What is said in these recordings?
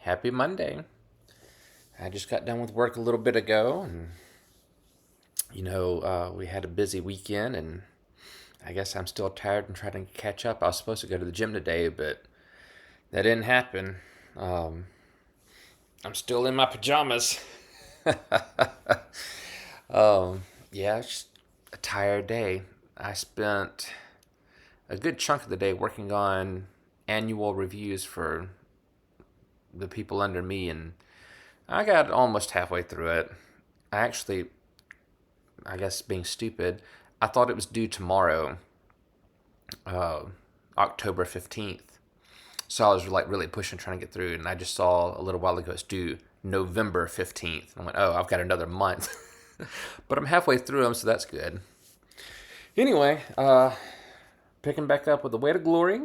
Happy Monday. I just got done with work a little bit ago, and we had a busy weekend, and I guess I'm still tired and trying to catch up. I was supposed to go to the gym today, but that didn't happen. Um, I'm still in my pajamas. Yeah, it's just a tired day. I spent a good chunk of the day working on annual reviews for the people under me, and I got almost halfway through it. I actually, I guess being stupid, I thought it was due tomorrow, uh, October 15th. So I was like really pushing, trying to get through, and I just saw a little while ago it's due November 15th. I went, oh, I've got another month. But I'm halfway through them, so that's good. Anyway, picking back up with The Way to Glory,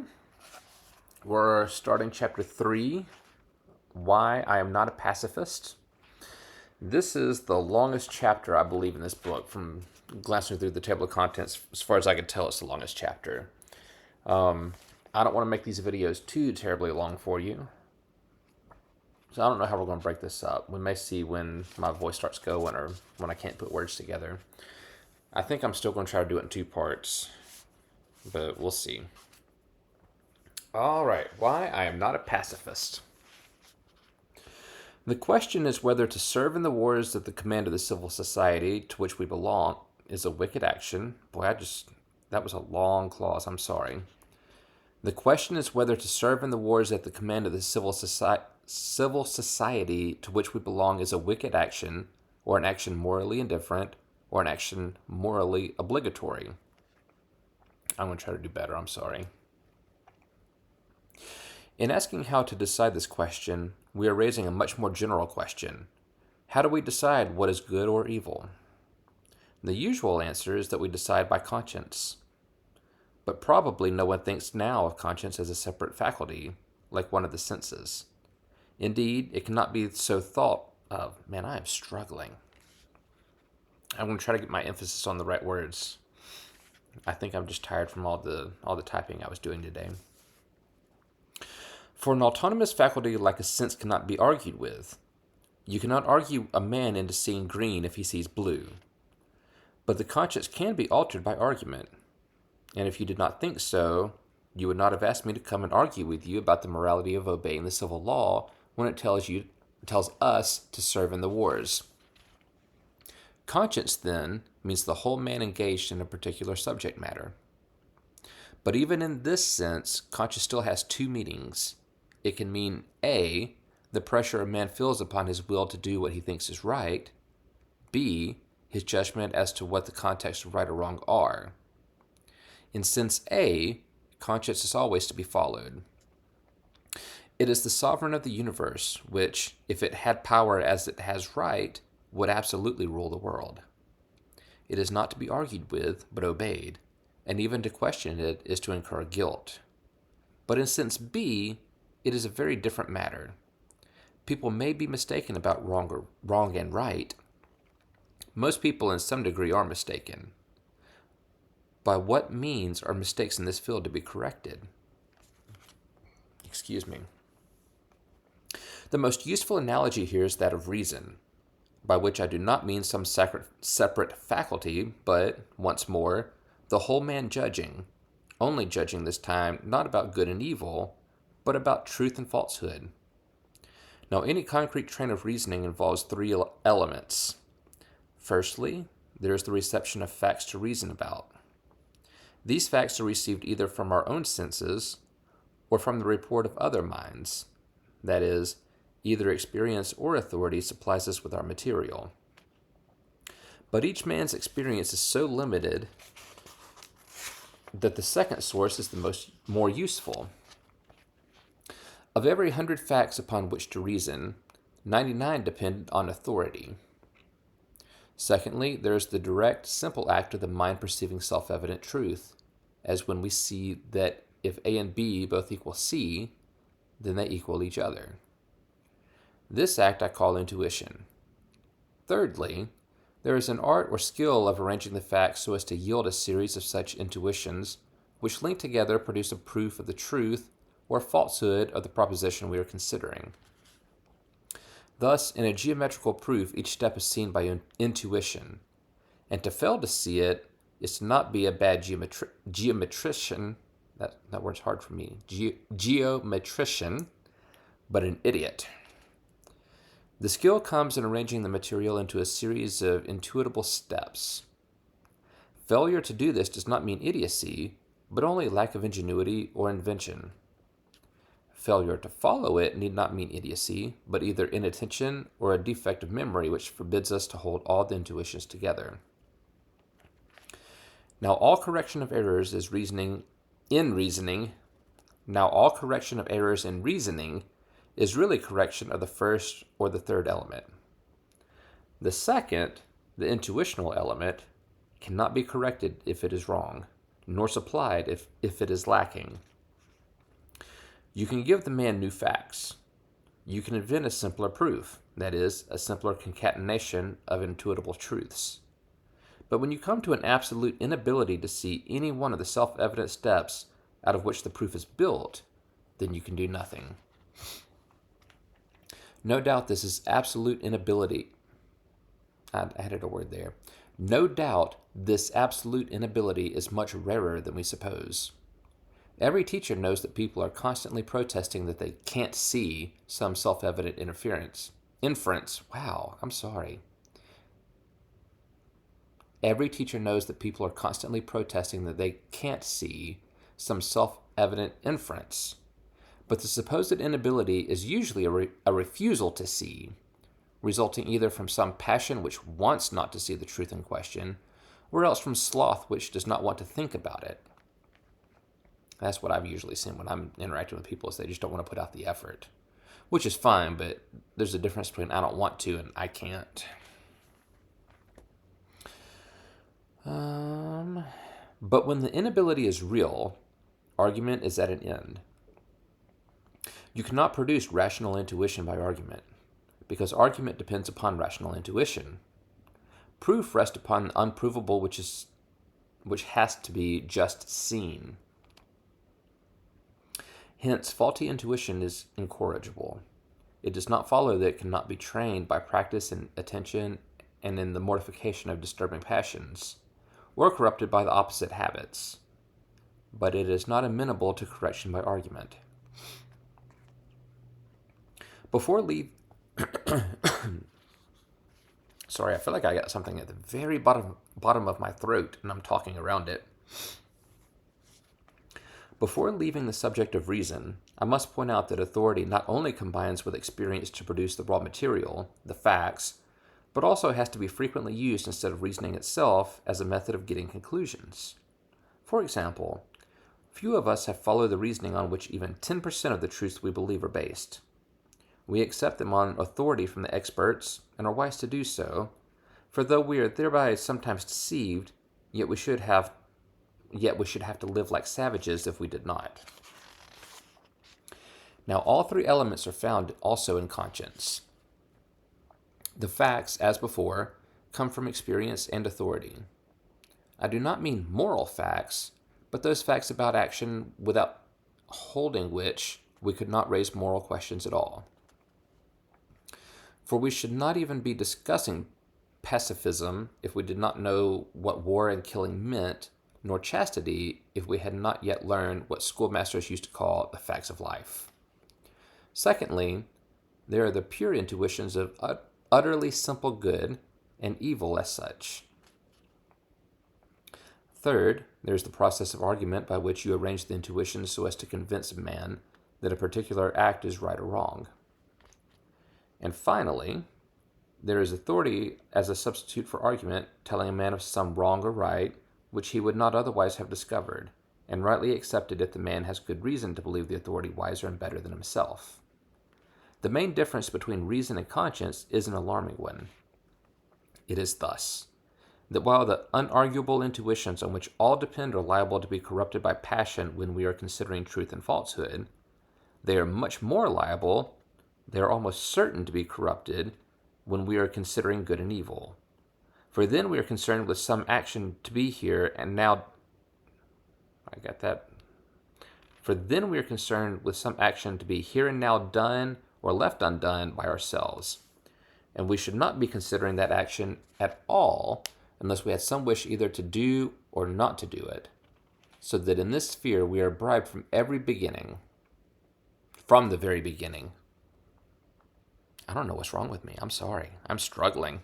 we're starting chapter 3, Why I Am Not a Pacifist. This is the longest chapter, I believe, in this book. From glancing through the table of contents, as far as I can tell, it's the longest chapter. I don't want to make these videos too terribly long for you. So I don't know how we're going to break this up. We may see when my voice starts going or when I can't put words together. I think I'm still going to try to do it in 2 parts, but we'll see. All right, why I am not a pacifist. The question is whether to serve in the wars at the command of the civil society to which we belong is a wicked action. Boy, that was a long clause, I'm sorry. The question is whether to serve in the wars at the command of the civil society to which we belong is a wicked action, or an action morally indifferent, or an action morally obligatory. I'm going to try to do better, I'm sorry. In asking how to decide this question, we are raising a much more general question. How do we decide what is good or evil? The usual answer is that we decide by conscience. But probably no one thinks now of conscience as a separate faculty, like one of the senses. Indeed, it cannot be so thought of. Man, I am struggling. I'm going to try to get my emphasis on the right words. I think I'm just tired from all the typing I was doing today. For an autonomous faculty like a sense cannot be argued with. You cannot argue a man into seeing green if he sees blue. But the conscience can be altered by argument. And if you did not think so, you would not have asked me to come and argue with you about the morality of obeying the civil law when it tells us to serve in the wars. Conscience, then, means the whole man engaged in a particular subject matter. But even in this sense, conscience still has two meanings. It can mean A, the pressure a man feels upon his will to do what he thinks is right, B, his judgment as to what the context of right or wrong are. In sense A, conscience is always to be followed. It is the sovereign of the universe, which, if it had power as it has right, would absolutely rule the world. It is not to be argued with, but obeyed, and even to question it is to incur guilt. But in sense B, it is a very different matter. People may be mistaken about wrong and right. Most people in some degree are mistaken. By what means are mistakes in this field to be corrected? Excuse me. The most useful analogy here is that of reason, by which I do not mean some separate faculty, but, once more, the whole man judging, only judging this time not about good and evil, but about truth and falsehood. Now, any concrete train of reasoning involves 3 elements. Firstly, there is the reception of facts to reason about. These facts are received either from our own senses or from the report of other minds. That is, either experience or authority supplies us with our material. But each man's experience is so limited that the second source is the more useful. Of every 100 facts upon which to reason, 99 depend on authority. Secondly, there is the direct, simple act of the mind perceiving self-evident truth, as when we see that if A and B both equal C, then they equal each other. This act I call intuition. Thirdly, there is an art or skill of arranging the facts so as to yield a series of such intuitions, which linked together produce a proof of the truth or falsehood of the proposition we are considering. Thus, in a geometrical proof, each step is seen by intuition, and to fail to see it is to not be a bad geometrician. That word's hard for me. Geometrician, but an idiot. The skill comes in arranging the material into a series of intuitable steps. Failure to do this does not mean idiocy, but only lack of ingenuity or invention. Failure to follow it need not mean idiocy, but either inattention or a defect of memory which forbids us to hold all the intuitions together. Now all correction of errors in reasoning is really correction of the first or the third element. The second, the intuitional element, cannot be corrected if it is wrong, nor supplied if it is lacking. You can give the man new facts. You can invent a simpler proof, that is, a simpler concatenation of intuitable truths. But when you come to an absolute inability to see any one of the self-evident steps out of which the proof is built, then you can do nothing. No doubt this is absolute inability. I added a word there. No doubt this absolute inability is much rarer than we suppose. Every teacher knows that people are constantly protesting that they can't see some self-evident inference. Wow, I'm sorry. Every teacher knows that people are constantly protesting that they can't see some self-evident inference. But the supposed inability is usually a refusal to see, resulting either from some passion which wants not to see the truth in question, or else from sloth which does not want to think about it. That's what I've usually seen when I'm interacting with people, is they just don't want to put out the effort, which is fine, but there's a difference between I don't want to and I can't. But when the inability is real, argument is at an end. You cannot produce rational intuition by argument, because argument depends upon rational intuition. Proof rests upon the unprovable which has to be just seen. Hence, faulty intuition is incorrigible. It does not follow that it cannot be trained by practice and attention and in the mortification of disturbing passions, or corrupted by the opposite habits. But it is not amenable to correction by argument. Sorry, I feel like I got something at the very bottom of my throat and I'm talking around it. Before leaving the subject of reason, I must point out that authority not only combines with experience to produce the raw material, the facts, but also has to be frequently used instead of reasoning itself as a method of getting conclusions. For example, few of us have followed the reasoning on which even 10% of the truths we believe are based. We accept them on authority from the experts, and are wise to do so, for though we are thereby sometimes deceived, yet we should have to live like savages if we did not. Now all three elements are found also in conscience. The facts, as before, come from experience and authority. I do not mean moral facts, but those facts about action without holding which we could not raise moral questions at all. For we should not even be discussing pacifism if we did not know what war and killing meant, nor chastity if we had not yet learned what schoolmasters used to call the facts of life. Secondly, there are the pure intuitions of utterly simple good and evil as such. Third, there is the process of argument by which you arrange the intuitions so as to convince a man that a particular act is right or wrong. And finally, there is authority as a substitute for argument, telling a man of some wrong or right, which he would not otherwise have discovered, and rightly accepted if the man has good reason to believe the authority wiser and better than himself. The main difference between reason and conscience is an alarming one. It is thus, that while the unarguable intuitions on which all depend are liable to be corrupted by passion when we are considering truth and falsehood, they are much more liable, they are almost certain to be corrupted when we are considering good and evil. For then we are concerned with some action to be here and now. For then we are concerned with some action to be here and now done or left undone by ourselves. and we should not be considering that action at all unless we had some wish either to do or not to do it, so that in this sphere we are bribed from every beginning, from the very beginning. I don't know what's wrong with me. I'm sorry. I'm struggling.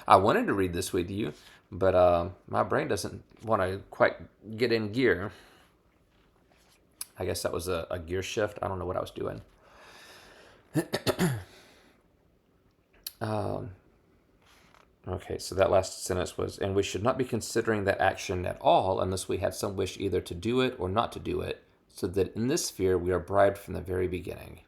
I wanted to read this with you, but my brain doesn't want to quite get in gear. I guess that was a gear shift. I don't know what I was doing. Okay, so that last sentence was, and we should not be considering that action at all unless we had some wish either to do it or not to do it, so that in this sphere we are bribed from the very beginning.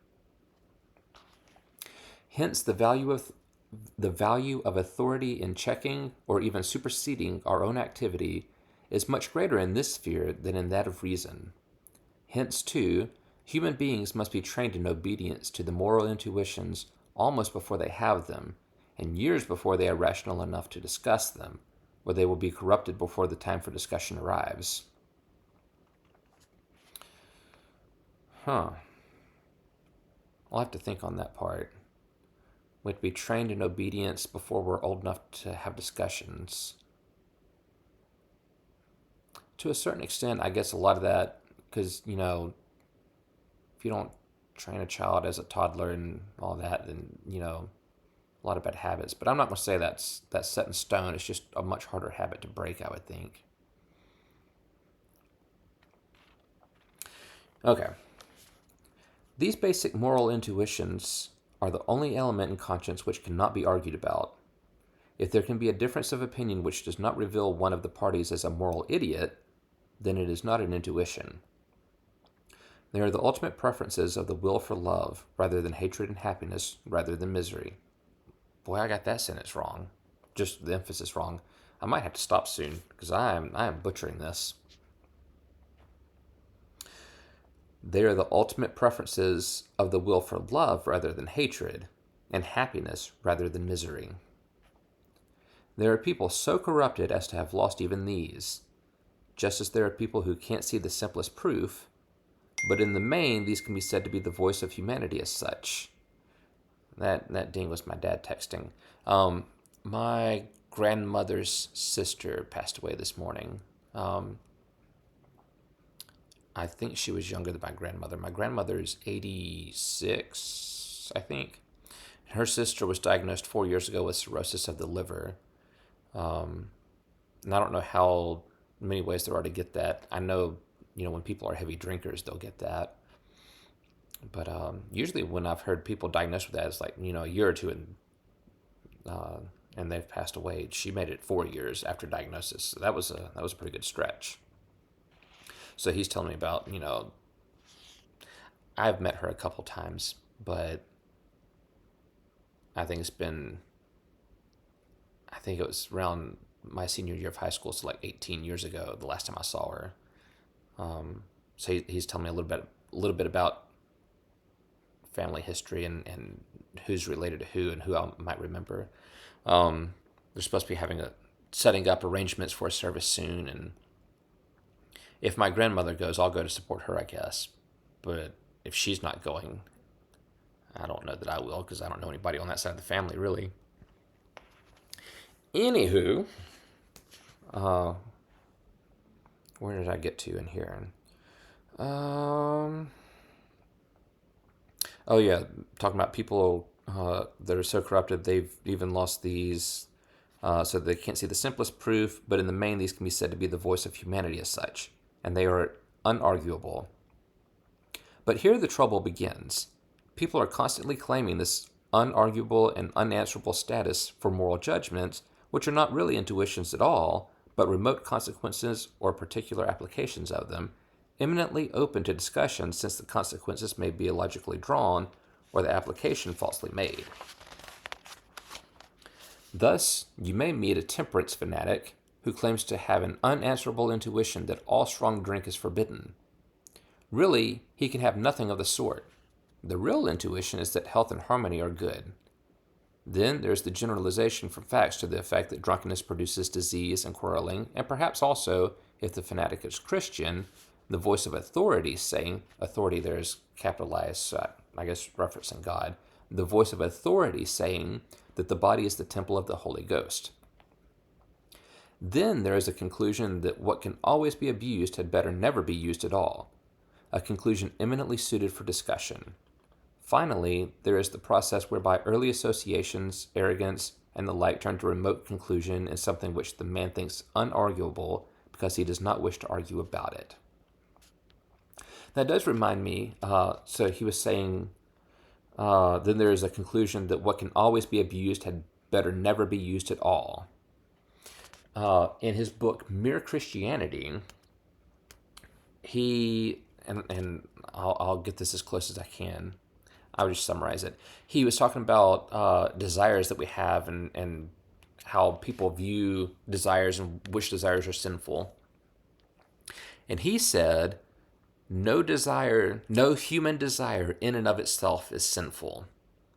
Hence, the value of authority in checking or even superseding our own activity is much greater in this sphere than in that of reason. Hence, too, human beings must be trained in obedience to the moral intuitions almost before they have them, and years before they are rational enough to discuss them, or they will be corrupted before the time for discussion arrives. I'll have to think on that part. We have to be trained in obedience before we're old enough to have discussions. To a certain extent, I guess a lot of that, because, if you don't train a child as a toddler and all that, then, a lot of bad habits. But I'm not going to say that's set in stone. It's just a much harder habit to break, I would think. Okay. These basic moral intuitions are the only element in conscience which cannot be argued about. If there can be a difference of opinion which does not reveal one of the parties as a moral idiot, then it is not an intuition. They are the ultimate preferences of the will for love, rather than hatred, and happiness, rather than misery. Boy, I got that sentence wrong. Just the emphasis wrong. I might have to stop soon, because I am butchering this. They are the ultimate preferences of the will for love rather than hatred, and happiness rather than misery. There are people so corrupted as to have lost even these, just as there are people who can't see the simplest proof, but in the main, these can be said to be the voice of humanity as such. That ding was my dad texting. My grandmother's sister passed away this morning. I think she was younger than my grandmother. My grandmother's 86, I think. Her sister was diagnosed 4 years ago with cirrhosis of the liver. And I don't know how many ways there are to get that. I know, when people are heavy drinkers, they'll get that. But usually when I've heard people diagnosed with that, it's like, a year or two and they've passed away. She made it 4 years after diagnosis. So that was a pretty good stretch. So he's telling me about, I've met her a couple times, but I think it was around my senior year of high school, so like 18 years ago, the last time I saw her. So he's telling me a little bit about family history and who's related to who and who I might remember. They're supposed to be setting up arrangements for a service soon, and if my grandmother goes, I'll go to support her, I guess. But if she's not going, I don't know that I will, because I don't know anybody on that side of the family, really. Anywho, where did I get to in here? Oh yeah, talking about people that are so corrupted they've even lost these, so they can't see the simplest proof, but in the main these can be said to be the voice of humanity as such, and they are unarguable. But here the trouble begins. People are constantly claiming this unarguable and unanswerable status for moral judgments, which are not really intuitions at all, but remote consequences or particular applications of them, eminently open to discussion since the consequences may be illogically drawn or the application falsely made. Thus, you may meet a temperance fanatic who claims to have an unanswerable intuition that all strong drink is forbidden. Really, he can have nothing of the sort. The real intuition is that health and harmony are good. Then there's the generalization from facts to the effect that drunkenness produces disease and quarreling, and perhaps also, if the fanatic is Christian, the voice of authority saying, authority there is capitalized, I guess referencing God, the voice of authority saying that the body is the temple of the Holy Ghost. Then there is a conclusion that what can always be abused had better never be used at all, a conclusion eminently suited for discussion. Finally, there is the process whereby early associations, arrogance, and the like turn to remote conclusion in something which the man thinks unarguable because he does not wish to argue about it. That does remind me, so he was saying, then there is a conclusion that what can always be abused had better never be used at all. In his book, Mere Christianity, he, and I'll get this as close as I can, I'll just summarize it. He was talking about desires that we have and how people view desires and which desires are sinful. And he said, no human desire in and of itself is sinful,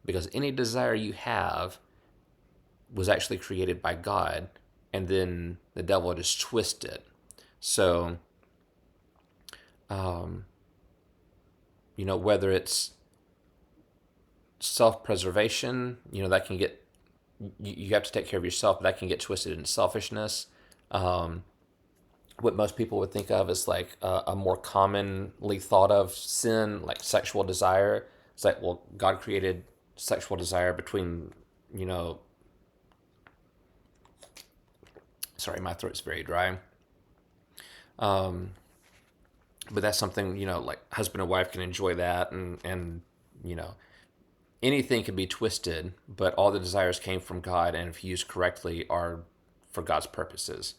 because any desire you have was actually created by God, and then the devil just twists it. So, whether it's self-preservation, that can get, you have to take care of yourself, but that can get twisted into selfishness. What most people would think of as like a more commonly thought of sin, like sexual desire. It's like, well, God created sexual desire between, sorry, my throat's very dry. But that's something, like husband and wife can enjoy that, and anything can be twisted, but all the desires came from God, and if used correctly, are for God's purposes.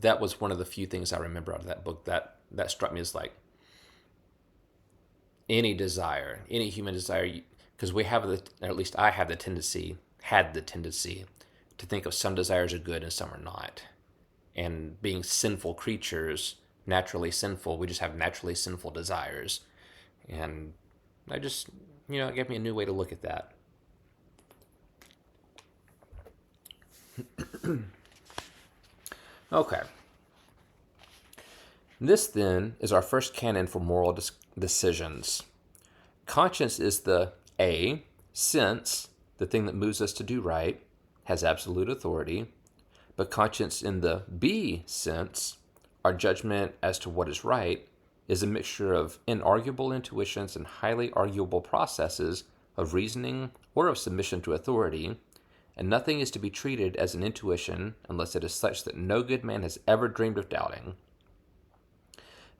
That was one of the few things I remember out of that book that struck me as like any desire, any human desire, because we have or at least I had the tendency to think of some desires are good and some are not. And being sinful creatures, naturally sinful, we just have naturally sinful desires. And I just, it gave me a new way to look at that. Okay. This, then, is our first canon for moral decisions. Conscience is the A, sense, the thing that moves us to do right, has absolute authority. But conscience in the B sense, our judgment as to what is right, is a mixture of inarguable intuitions and highly arguable processes of reasoning or of submission to authority, and nothing is to be treated as an intuition unless it is such that no good man has ever dreamed of doubting.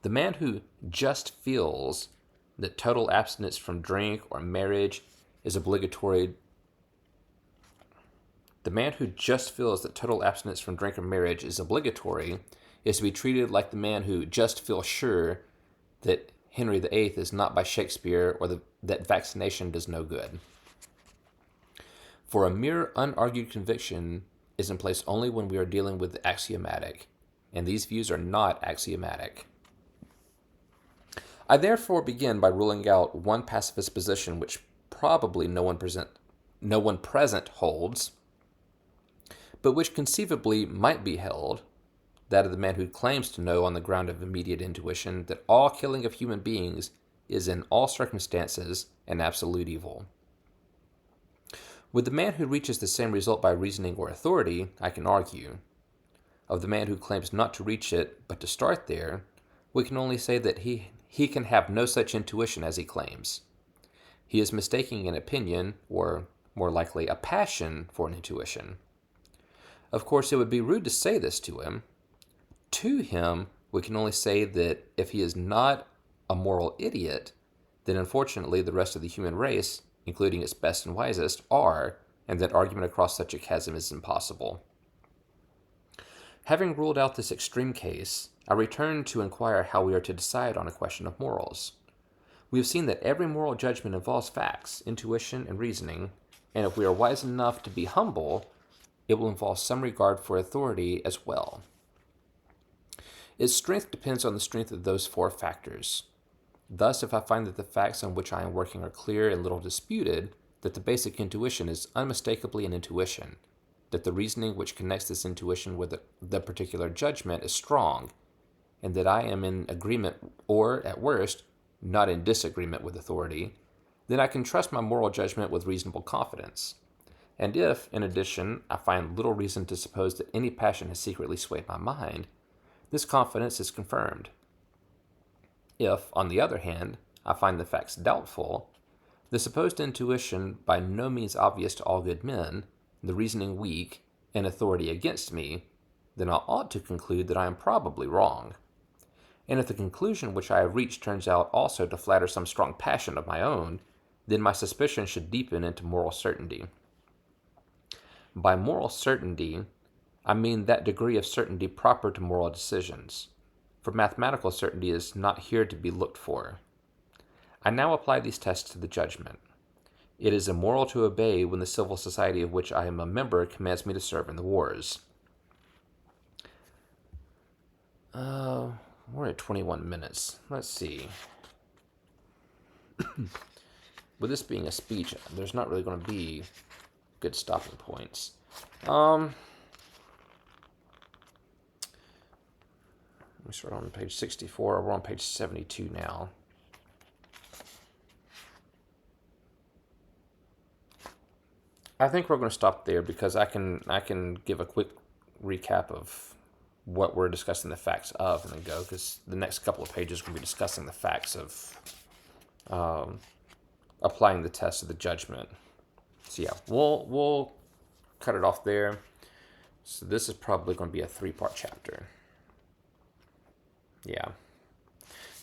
The man who just feels that total abstinence from drink or marriage is obligatory is to be treated like the man who just feels sure that Henry VIII is not by Shakespeare or that vaccination does no good. For a mere unargued conviction is in place only when we are dealing with the axiomatic, and these views are not axiomatic. I therefore begin by ruling out one pacifist position which probably no one present holds, but which conceivably might be held, that of the man who claims to know on the ground of immediate intuition that all killing of human beings is in all circumstances an absolute evil. With the man who reaches the same result by reasoning or authority, I can argue. Of the man who claims not to reach it, but to start there, we can only say that he can have no such intuition as he claims. He is mistaking an opinion, or more likely a passion, for an intuition. Of course, it would be rude to say this to him. To him, we can only say that if he is not a moral idiot, then unfortunately the rest of the human race, including its best and wisest, are, and that argument across such a chasm is impossible. Having ruled out this extreme case, I return to inquire how we are to decide on a question of morals. We have seen that every moral judgment involves facts, intuition, and reasoning, and if we are wise enough to be humble, it will involve some regard for authority as well. Its strength depends on the strength of those four factors. Thus, if I find that the facts on which I am working are clear and little disputed, that the basic intuition is unmistakably an intuition, that the reasoning which connects this intuition with the particular judgment is strong, and that I am in agreement, or, at worst, not in disagreement with authority, then I can trust my moral judgment with reasonable confidence. And if, in addition, I find little reason to suppose that any passion has secretly swayed my mind, this confidence is confirmed. If, on the other hand, I find the facts doubtful, the supposed intuition by no means obvious to all good men, the reasoning weak, and authority against me, then I ought to conclude that I am probably wrong. And if the conclusion which I have reached turns out also to flatter some strong passion of my own, then my suspicion should deepen into moral certainty. By moral certainty, I mean that degree of certainty proper to moral decisions, for mathematical certainty is not here to be looked for. I now apply these tests to the judgment. It is immoral to obey when the civil society of which I am a member commands me to serve in the wars. We're at 21 minutes. Let's see. With this being a speech, there's not really going to be good stopping points. We start on page 64. We're on page 72 now. I think we're going to stop there because I can give a quick recap of what we're discussing the facts of and then go, because the next couple of pages are going to be discussing the facts of applying the test of the judgment. So yeah, we'll cut it off there. So this is probably going to be a 3-part chapter. Yeah.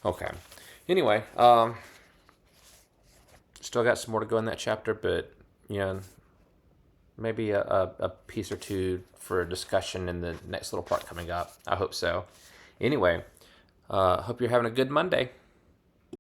Okay. Anyway, still got some more to go in that chapter, but maybe a piece or two for a discussion in the next little part coming up. I hope so. Anyway, hope you're having a good Monday.